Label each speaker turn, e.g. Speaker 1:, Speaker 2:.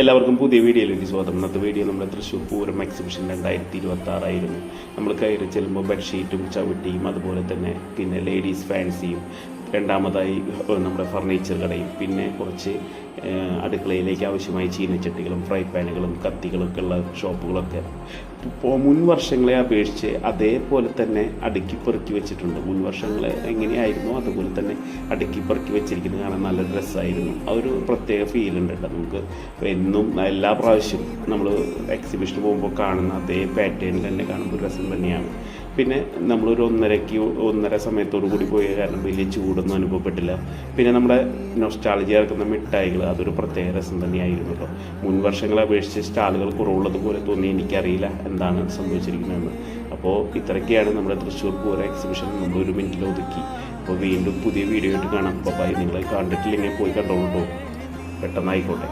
Speaker 1: എല്ലാവർക്കും പുതിയ വീഡിയോയിലേക്ക് സ്വാഗതം. ഇന്നത്തെ വീഡിയോ നമ്മുടെ തൃശ്ശൂർ പൂരം എക്സിബിഷൻ 2026 ആയിരുന്നു. നമ്മൾ കയറി ചെല്ലുമ്പോൾ ബെഡ്ഷീറ്റും ചവിട്ടിയും അതുപോലെ തന്നെ പിന്നെ ലേഡീസ് ഫാൻസിയും, രണ്ടാമതായി നമ്മുടെ ഫർണിച്ചർ കടയും, പിന്നെ കുറച്ച് അടുക്കളയിലേക്ക് ആവശ്യമായ ചീനച്ചട്ടികളും ഫ്രൈ പാനുകളും കത്തികളൊക്കെ ഉള്ള ഷോപ്പുകളൊക്കെ മുൻ വർഷങ്ങളെ അപേക്ഷിച്ച് അതേപോലെ തന്നെ അടുക്കി പെറുക്കി വെച്ചിട്ടുണ്ട്. മുൻ വർഷങ്ങൾ എങ്ങനെയായിരുന്നു അതുപോലെ തന്നെ അടുക്കി പെറുക്കി വെച്ചിരിക്കുന്നത് കാണാൻ നല്ല ഡ്രസ്സായിരുന്നു. അതൊരു പ്രത്യേക ഫീലുണ്ട് കേട്ടോ. നമുക്ക് എന്നും എല്ലാ പ്രാവശ്യവും നമ്മൾ എക്സിബിഷന് പോകുമ്പോൾ കാണുന്ന അതേ പാറ്റേണിൽ തന്നെ കാണുമ്പോൾ രസം തന്നെയാണ്. പിന്നെ നമ്മളൊരു ഒന്നര സമയത്തോടു കൂടി പോയ കാരണം വലിയ ചൂടൊന്നും അനുഭവപ്പെട്ടില്ല. പിന്നെ നമ്മുടെ നൊസ്റ്റാൾജി ഇറക്കുന്ന മിഠായികൾ അതൊരു പ്രത്യേക രസം തന്നെയായിരുന്നു കേട്ടോ. മുൻ വർഷങ്ങളെ അപേക്ഷിച്ച് സ്റ്റാളുകൾ കുറവുള്ളതുപോലെ തോന്നി. എനിക്കറിയില്ല എന്താണ് സംഭവിച്ചിരിക്കുന്നതെന്ന്. അപ്പോൾ ഇത്രയൊക്കെയാണ് നമ്മുടെ തൃശ്ശൂർ പൂരം എക്സിബിഷൻ. നമ്മൾ 1 മിനിറ്റിൽ ഒതുക്കി. അപ്പോൾ വീണ്ടും പുതിയ വീഡിയോ ആയിട്ട് കാണാം. അപ്പോൾ നിങ്ങൾ കണ്ടിട്ടില്ലെങ്കിൽ പോയി കണ്ടോളൂ കേട്ടോ. പെട്ടെന്നായിക്കോട്ടെ.